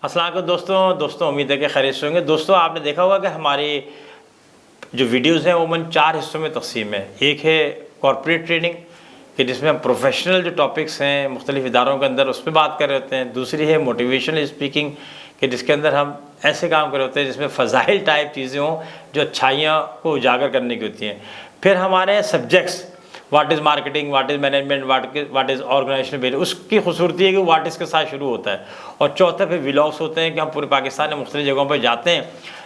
अस्सलाम वालेकुम दोस्तों उम्मीद है कि खैरियत से होंगे। दोस्तों आपने देखा होगा कि हमारी जो वीडियोज़ हैं वो मन 4 हिस्सों में तकसीम है। एक है कॉर्पोरेट ट्रेडिंग कि जिसमें हम प्रोफेशनल जो टॉपिक्स हैं मुख्तलिफ इदारों के अंदर उस पर बात कर रहे होते हैं। दूसरी है मोटिवेशनल स्पीकिंग कि जिसके अंदर हम ऐसे काम कर रहे होते हैं जिसमें फ़ज़ाइल टाइप चीज़ें हों जो अच्छाइयाँ को उजागर करने की होती हैं। फिर हमारे subjects what is marketing, what is management, what is organisation building, उसकी खूबसूरती है कि व्हाट इज़ के साथ शुरू होता है। और चौथा फिर व्लॉग्स होते हैं कि हम पूरे पाकिस्तान में मुख्तलिफ जगहों पर जाते हैं,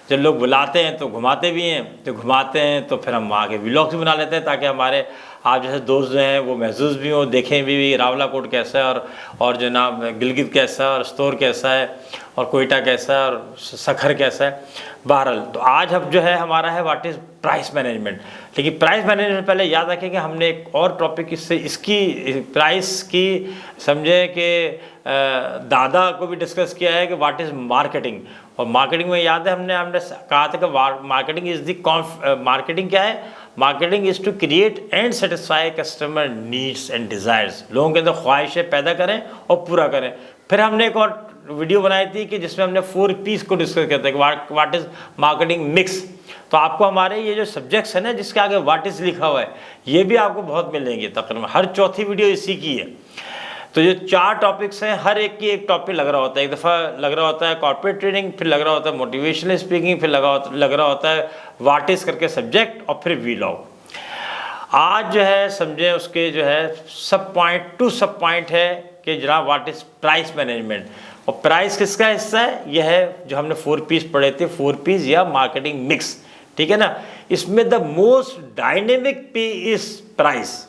जब लोग बुलाते हैं तो घुमाते भी हैं, जो घुमाते हैं तो फिर हम वहाँ के व्लॉग्स भी बना लेते हैं ताकि हमारे आप जैसे दोस्त जो हैं वो महसूस भी हों, देखें भी रावलाकोट कैसा है और जनाब गिलगित कैसा है और स्तोर कैसा है और कोयटा कैसा है और सखर कैसा है। बहरहाल तो आज अब जो है हमारा है व्हाट इज़ प्राइस मैनेजमेंट। लेकिन प्राइस मैनेजमेंट पहले याद रखें कि हमने एक और टॉपिक इसकी प्राइस की समझे कि दादा को भी डिस्कस किया है कि व्हाट इज़ मार्केटिंग। और मार्केटिंग में याद है हमने कहा था कि मार्केटिंग इज़ मार्केटिंग क्या है, marketing is to create and satisfy customer needs and desires. लोगों के अंदर ख्वाहिशें पैदा करें और पूरा करें। फिर हमने एक और वीडियो बनाई थी कि जिसमें हमने 4 पीस को डिस्कस किया था कि व्हाट इज़ मार्केटिंग मिक्स। तो आपको हमारे ये जो सब्जेक्ट्स है ना जिसके आगे व्हाट इज़ लिखा हुआ है ये भी आपको बहुत मिलेंगे। तकरीबन हर चौथी वीडियो इसी की है। तो ये 4 टॉपिक्स हैं, हर एक की एक टॉपिक लग रहा होता है। एक दफ़ा लग रहा होता है कॉर्पोरेट ट्रेडिंग, फिर लग रहा होता है मोटिवेशनल स्पीकिंग, फिर लग रहा होता है व्हाट इज़ करके सब्जेक्ट और फिर व्लॉग। आज जो है समझे उसके जो है सब पॉइंट है कि जनाब व्हाट इज़ प्राइस मैनेजमेंट। और प्राइस किसका हिस्सा है, यह है जो हमने 4 पीस पढ़े थे, 4 पीस या मार्केटिंग मिक्स, ठीक है ना। इसमें the most dynamic P is price.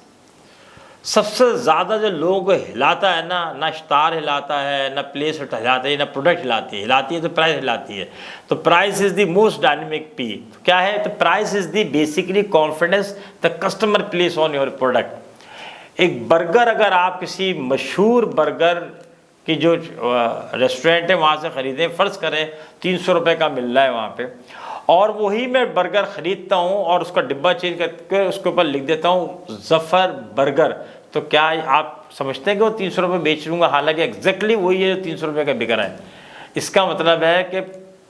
सबसे ज़्यादा जो लोगों को हिलाता है ना स्टार हिलाता है, ना प्लेस हिलाता है, ना प्रोडक्ट हिलाती है तो प्राइस हिलाती है। तो price is the most dynamic P. क्या है, तो price is the basically confidence the customer place on your product. एक बर्गर अगर आप किसी मशहूर बर्गर की जो रेस्टोरेंट है वहाँ से ख़रीदें, फ़र्ज़ करें 300 रुपये का मिल रहा है वहाँ पे, और वही मैं बर्गर ख़रीदता हूँ और उसका डिब्बा चेंज करके उसके ऊपर लिख देता हूँ ज़फ़र बर्गर, तो क्या आप समझते हैं कि वो 300 रुपये बेच लूँगा, हालांकि एग्जैक्टली वही है जो 300 रुपये का बिक रहा है। इसका मतलब है कि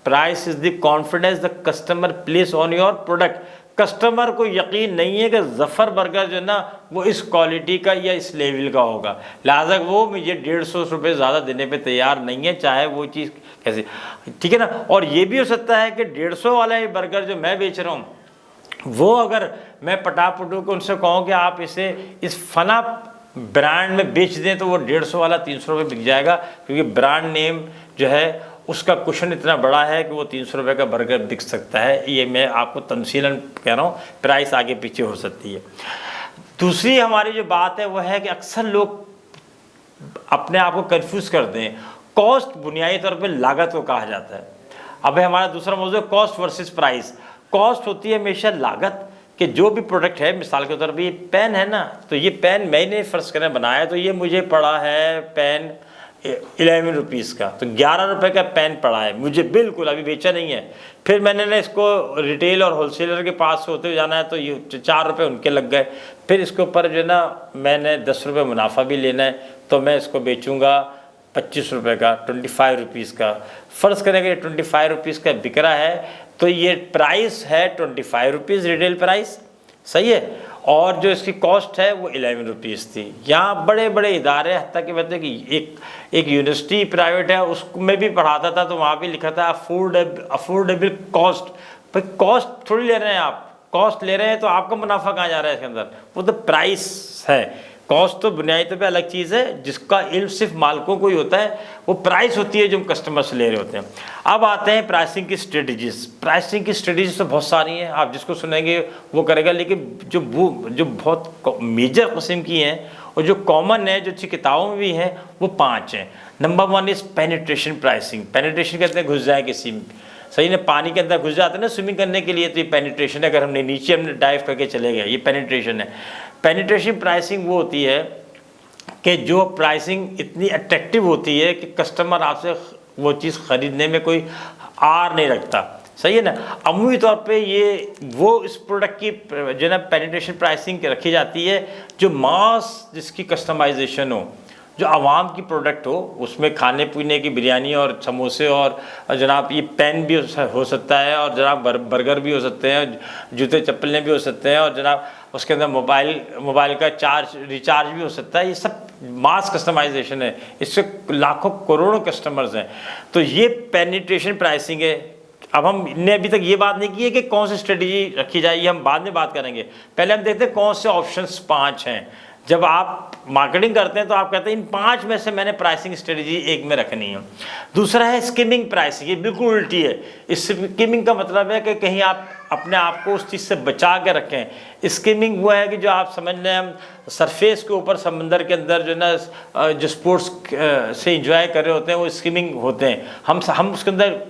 price is the confidence the customer place on your product. Customer को यकीन नहीं है कि ज़फ़र बर्गर जो है ना वो इस क्वालिटी का या इस लेवल का होगा, लिहाजा वो मुझे 150 रुपये ज़्यादा देने पे तैयार नहीं है, चाहे वो चीज़ कैसी, ठीक है ना। और ये भी हो सकता है कि 150 वाला ये बर्गर जो मैं बेच रहा हूँ वो अगर मैं पटापटू को उनसे कहूँ कि आप इसे इस फना ब्रांड में बेच दें तो वो 150 वाला 300 रुपये बिक जाएगा, क्योंकि ब्रांड नेम जो है उसका कुशन इतना बड़ा है कि वो 300 रुपये का बर्गर बिक सकता है। ये मैं आपको तमसीलन कह रहा हूँ, प्राइस आगे पीछे हो सकती है। दूसरी हमारी जो बात है वह है कि अक्सर लोग अपने आप को कन्फ्यूज़ करते हैं। कॉस्ट बुनियादी तौर पे लागत को कहा जाता है। अब हमारा दूसरा मौजूद है कॉस्ट वर्सेस प्राइस। कॉस्ट होती है हमेशा लागत कि जो भी प्रोडक्ट है, मिसाल के तौर पे ये पेन है ना, तो ये पेन मैंने फ़र्ज़ करें बनाया, तो ये मुझे पड़ा है पेन 11 रुपीज़ का, तो 11 रुपये का पेन पड़ा है मुझे, बिल्कुल अभी बेचा नहीं है। फिर मैंने ना इसको रिटेल और होलसेलर के पास होते हुए जाना है तो ये 4 रुपये उनके लग गए। फिर इसके ऊपर जो है ना मैंने 10 रुपये मुनाफा भी लेना है, तो मैं इसको बेचूँगा 25 रुपये का, 25 रुपीज़ का। फ़र्ज़ करें कि 25 रुपीज़ का बिक रहा है तो ये प्राइस है 25 रुपीज़ रिटेल प्राइस, सही है, और जो इसकी कॉस्ट है वो 11 रुपीज़ थी। यहाँ बड़े बड़े इदारे हत्ता कि मतलब कि एक यूनिवर्सिटी प्राइवेट है उसमें भी पढ़ाता था, तो वहाँ भी लिखा था अफोर्डेबल कॉस्ट। भाई कॉस्ट थोड़ी ले रहे हैं आप, कॉस्ट ले रहे हैं तो आपका मुनाफा कहाँ जा रहा है इसके अंदर, वो तो प्राइस है। कॉस्ट तो बुनियादी तौर पे अलग चीज़ है जिसका इल्म सिर्फ मालिकों को ही होता है, वो प्राइस होती है जो हम कस्टमर से ले रहे होते हैं। अब आते हैं प्राइसिंग की स्ट्रेटजीज़। प्राइसिंग की स्ट्रेटजीज तो बहुत सारी हैं, आप जिसको सुनेंगे वो करेगा, लेकिन जो बहुत मेजर किस्म की हैं और जो कॉमन है, जो अच्छी किताबों में भी हैं, वो 5 हैं। Number 1 is penetration pricing. Penetration कहते हैं घुस जाए किसी में, सही ने पानी के अंदर घुस जाते हैं ना स्विमिंग करने के लिए, तो ये पेनिट्रेशन है। अगर हमने नीचे डाइव करके चले गए, ये पेनिट्रेशन है। पेनिट्रेशन प्राइसिंग वो होती है कि जो प्राइसिंग इतनी अट्रैक्टिव होती है कि कस्टमर आपसे वो चीज़ ख़रीदने में कोई आर नहीं रखता, सही है ना। अमूमी तौर पे ये वो इस प्रोडक्ट की जो ना पेनिट्रेशन प्राइसिंग रखी जाती है जो मास जिसकी कस्टमाइजेशन हो, जो आवाम की प्रोडक्ट हो, उसमें खाने पीने की बिरयानी और समोसे और जनाब ये पेन भी हो सकता है, और जनाब बर्गर भी हो सकते हैं, जूते चप्पलें भी हो सकते हैं, और जनाब उसके अंदर मोबाइल का रिचार्ज भी हो सकता है। ये सब मास कस्टमाइजेशन है, इससे लाखों करोड़ों कस्टमर्स हैं। तो ये पेनिट्रेशन प्राइसिंग है। अब हमने अभी तक ये बात नहीं की है कि कौन सी स्ट्रेटजी रखी जाए, ये हम बाद में बात करेंगे। पहले हम देखते हैं कौन से ऑप्शंस 5 हैं। जब आप मार्केटिंग करते हैं तो आप कहते हैं इन 5 में से मैंने प्राइसिंग स्ट्रेटजी एक में रखनी है। दूसरा है स्किमिंग प्राइसिंग, ये बिल्कुल उल्टी है। इस स्किमिंग का मतलब है कि कहीं आप अपने आप को उस चीज़ से बचा के रखें। स्किमिंग वो है कि जो आप समझ लें हम सरफेस के ऊपर समंदर के अंदर जो ना जो स्पोर्ट्स से इंजॉय कर रहे होते हैं वो स्किमिंग होते हैं। हम उसके अंदर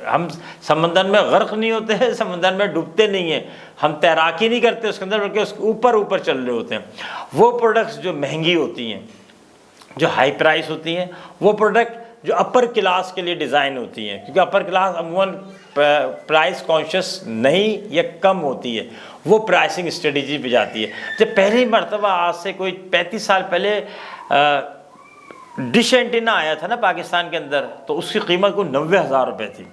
हम समंदर में गर्क नहीं होते हैं, समंदर में डूबते नहीं हैं, हम तैराकी नहीं करते उसके अंदर, बल्कि उसके ऊपर चल रहे होते हैं। वो प्रोडक्ट्स जो महंगी होती हैं, जो हाई प्राइस होती हैं, वो प्रोडक्ट जो अपर क्लास के लिए डिज़ाइन होती हैं, क्योंकि अपर क्लास अमूमन प्राइस कॉन्शियस नहीं या कम होती है, वो प्राइसिंग स्ट्रेटजी पे जाती है। जब पहली मरतबा आज से कोई 35 साल पहले डिश एंटीना आया था ना पाकिस्तान के अंदर, तो उसकी कीमत को 90,000 रुपये थी।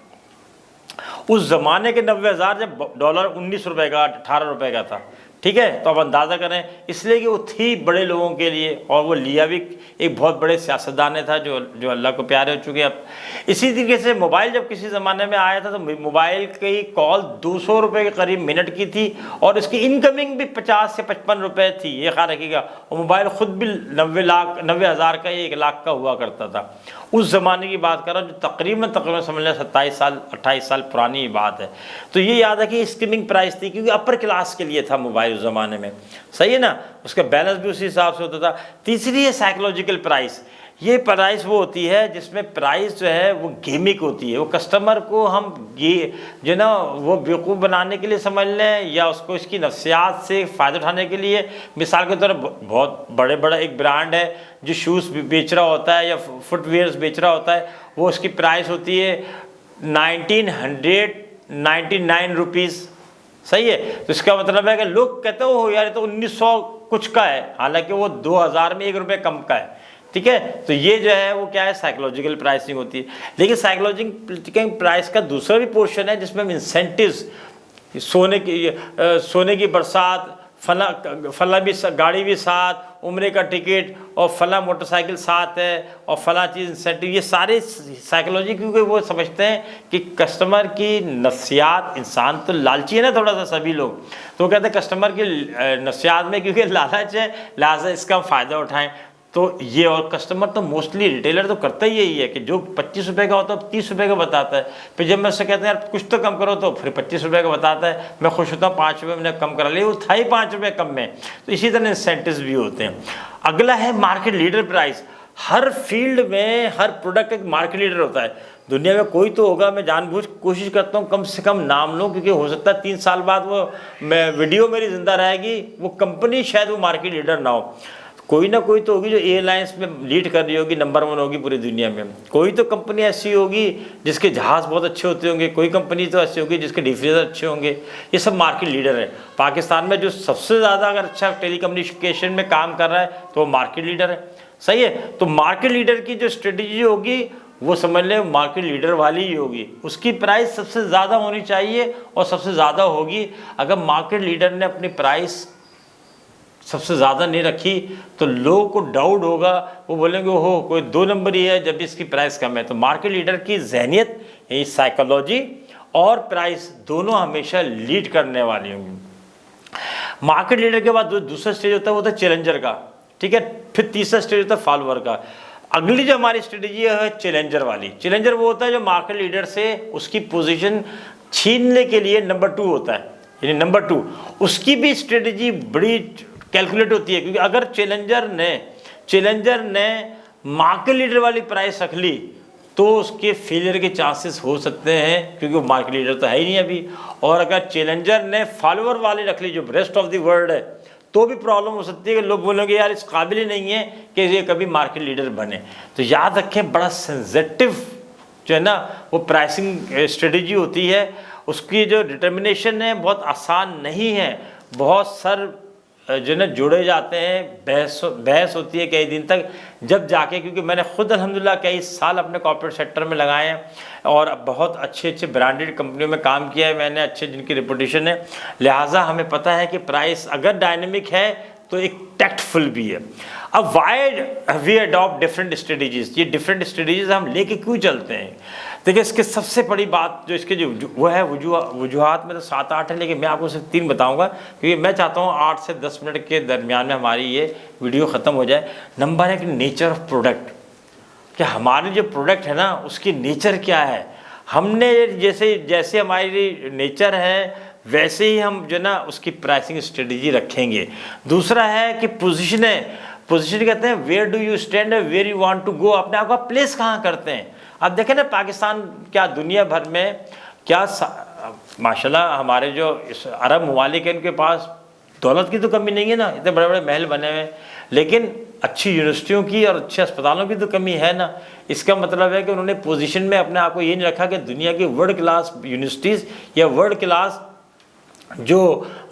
उस ज़माने के 90,000 जब डॉलर 19 रुपये का 18 रुपये का था, ठीक है। तो अब अंदाज़ा करें, इसलिए कि वो थी बड़े लोगों के लिए, और वो लिया भी एक बहुत बड़े सियासतदान ने था जो अल्लाह को प्यारे हो चुके हैं अब। इसी तरीके से मोबाइल जब किसी ज़माने में आया था तो मोबाइल की कॉल 200 रुपये के करीब मिनट की थी, और इसकी इनकमिंग भी 50 से 55 रुपये थी, ये ख्याल रखिएगा। और मोबाइल ख़ुद भी 90,000 का, 1 लाख का हुआ करता था। उस ज़माने की बात कर रहा हूँ, जो तकरीबन समझ लें 27 साल 28 साल पुरानी बात है। तो ये याद है कि स्किमिंग प्राइस थी, क्योंकि अपर क्लास के लिए था मोबाइल उस ज़माने में, सही है ना। उसका बैलेंस भी उसी हिसाब से होता था। तीसरी है साइकोलॉजिकल प्राइस। ये प्राइस वो होती है जिसमें प्राइस जो है वो गेमिक होती है, वो कस्टमर को हम ये जो ना वो बेवकूफ़ बनाने के लिए समझ लें, या उसको इसकी नफ्सियात से फ़ायदा उठाने के लिए। मिसाल के तौर पर बहुत बड़ा एक ब्रांड है जो शूज़ बेच रहा होता है या फुटवेयर्स बेच रहा होता है, वो उसकी प्राइस होती है 1999 रुपीज़, सही है। तो इसका मतलब है कि लोग कहते हो यार तो 1900 कुछ का है, हालांकि वो 2000 में 1 रुपये कम का है, ठीक है। तो ये जो है वो क्या है, साइकोलॉजिकल प्राइसिंग होती है। लेकिन साइकोलॉजिकल प्राइस का दूसरा भी पोर्शन है जिसमें इंसेंटिव्स, सोने की बरसात, फला भी गाड़ी भी साथ, उम्रे का टिकट, और फला मोटरसाइकिल साथ है, और फला चीज़ इंसेंटिव, ये सारे साइकोलॉजी, क्योंकि वो समझते हैं कि कस्टमर की नफ्सियात, इंसान तो लालची है ना थोड़ा सा सभी लोग, तो वो कहते हैं कस्टमर की नफ्सियात में क्योंकि लालच है, लिहाजा इसका फ़ायदा उठाएं। तो ये, और कस्टमर तो मोस्टली रिटेलर तो करता ही यही है कि जो 25 रुपये का होता है 30 रुपये का बताता है। फिर जब मैं उससे कहते हैं यार कुछ तो कम करो, तो फिर 25 रुपये का बताता है। मैं खुश होता हूँ 5 रुपये मैंने कम करा लिया, वो था ही 5 रुपये कम में। तो इसी तरह इंसेंटिव्स भी होते हैं। अगला है मार्केट लीडर प्राइस। हर फील्ड में हर प्रोडक्ट एक मार्केट लीडर होता है। दुनिया में कोई तो होगा, मैं जानबूझ कोशिश करता हूँ कम से कम नाम लूँ, क्योंकि हो सकता है 3 साल बाद वो वीडियो मेरी ज़िंदा रहेगी, वो कंपनी शायद वो मार्केट लीडर ना हो। कोई ना कोई तो होगी जो एयरलाइंस में लीड कर रही होगी, नंबर 1 होगी पूरी दुनिया में। कोई तो कंपनी ऐसी होगी जिसके जहाज़ बहुत अच्छे होते होंगे, कोई कंपनी तो ऐसी होगी जिसके डिफेंस अच्छे होंगे। ये सब मार्केट लीडर है। पाकिस्तान में जो सबसे ज़्यादा अगर अच्छा टेलीकम्युनिकेशन में काम कर रहा है तो वो मार्केट लीडर है, सही है। तो मार्केट लीडर की जो स्ट्रेटजी होगी वो समझ लें मार्केट लीडर वाली ही होगी। उसकी प्राइस सबसे ज़्यादा होनी चाहिए, और सबसे ज़्यादा होगी। अगर मार्केट लीडर ने अपनी प्राइस सबसे ज़्यादा नहीं रखी तो लोगों को डाउट होगा, वो बोलेंगे ओहो कोई 2 नंबर ही है जब इसकी प्राइस कम है। तो मार्केट लीडर की जहनियत, ये साइकोलॉजी और प्राइस दोनों हमेशा लीड करने वाली होंगी। मार्केट लीडर के बाद जो दूसरा स्टेज होता है वो होता है चैलेंजर का, ठीक है। फिर तीसरा स्टेज होता है फॉलोअर का। अगली जो हमारी स्ट्रेटजी है चैलेंजर वाली। चैलेंजर वो होता है जो मार्केट लीडर से उसकी पोजीशन छीनने के लिए नंबर 2 होता है, यानी नंबर 2। उसकी भी स्ट्रेटजी बड़ी कैलकुलेट होती है, क्योंकि अगर चैलेंजर ने मार्केट लीडर वाली प्राइस रख ली तो उसके फेलियर के चांसेस हो सकते हैं, क्योंकि वो मार्केट लीडर तो है ही नहीं अभी। और अगर चैलेंजर ने फॉलोअर वाली रख ली जो रेस्ट ऑफ द वर्ल्ड है, तो भी प्रॉब्लम हो सकती है कि लोग बोलेंगे यार इस काबिल ही नहीं है कि ये कभी मार्केट लीडर बने। तो याद रखें, बड़ा सेंसिटिव जो है ना वो प्राइसिंग स्ट्रेटजी होती है। उसकी जो डिटर्मिनेशन है बहुत आसान नहीं है, बहुत जो ना जुड़े जाते हैं, बहस होती है कई दिन तक, जब जाके, क्योंकि मैंने खुद अल्हम्दुलिल्लाह कई साल अपने कॉर्पोरेट सेक्टर में लगाए हैं और बहुत अच्छे अच्छे ब्रांडेड कंपनियों में काम किया है मैंने, अच्छे जिनकी रेपुटेशन है, लिहाजा हमें पता है कि प्राइस अगर डायनेमिक है तो एक टैक्टफुल भी है। अब why'd we adopt different strategies, ये डिफरेंट स्ट्रेटजीज हम लेके क्यों चलते हैं? देखिए इसके सबसे बड़ी बात जो इसके जो वो है वजूहात में तो 7-8 है, लेकिन मैं आपको सिर्फ 3 बताऊंगा, क्योंकि मैं चाहता हूँ 8 से 10 मिनट के दरमियान में हमारी ये वीडियो ख़त्म हो जाए। नंबर 1, नेचर ऑफ प्रोडक्ट, कि हमारे जो प्रोडक्ट है ना उसकी नेचर क्या है। हमने जैसे हमारी नेचर है वैसे ही हम जो ना उसकी प्राइसिंग स्ट्रेटजी रखेंगे। दूसरा है कि पोजीशन है, पोजीशन कहते हैं where do you stand, where you want to go, अपने आप का प्लेस कहाँ करते हैं। अब देखें ना पाकिस्तान क्या दुनिया भर में क्या माशाल्लाह हमारे जो इस अरब ममालिक है उनके पास दौलत की तो कमी नहीं है ना, इतने बड़े बड़े महल बने हुए हैं, लेकिन अच्छी यूनिवर्सिटियों की और अच्छे अस्पतालों की तो कमी है ना। इसका मतलब है कि उन्होंने पोजीशन में अपने आप को ये नहीं रखा कि दुनिया की वर्ल्ड क्लास यूनिवर्सिटीज़ या वर्ल्ड क्लास जो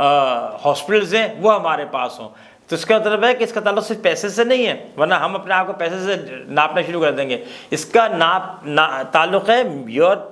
हॉस्पिटल्स हैं वो हमारे पास हों। तो इसका मतलब है कि इसका ताल्लुक सिर्फ पैसे से नहीं है, वरना हम अपने आप को पैसे से नापना शुरू कर देंगे। इसका ताल्लुक है योर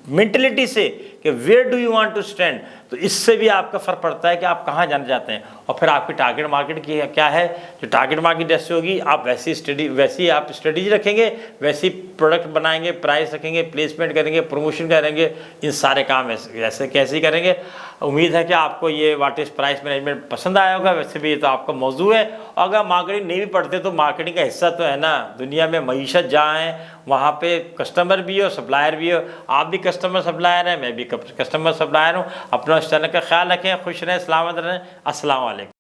मेंटलिटी से कि where do you want to stand. तो इससे भी आपका फ़र्क पड़ता है कि आप कहाँ जाना चाहते हैं, और फिर आपकी टारगेट मार्केट की क्या है। जो टारगेट मार्केट जैसे होगी आप वैसी आप स्ट्रेटजी रखेंगे, वैसी प्रोडक्ट बनाएंगे, प्राइस रखेंगे, प्लेसमेंट करेंगे, प्रमोशन करेंगे, इन सारे काम ऐसे कैसे ही करेंगे। उम्मीद है कि आपको ये व्हाट इज़ प्राइस मैनेजमेंट पसंद आया होगा। वैसे भी ये तो आपका मौजू है, और अगर मार्केटिंग नहीं भी पढ़ते तो मार्केटिंग का हिस्सा तो है ना। दुनिया में मईशत जहाँ है वहाँ पे कस्टमर भी हो, सप्लायर भी हो। आप भी कस्टमर सप्लायर हैं, मैं भी कस्टमर सप्लायर हूँ। अपना इस चैनल का ख्याल रखें, खुश रहें, सलामत रहें। अस्सलाम वालेकुम।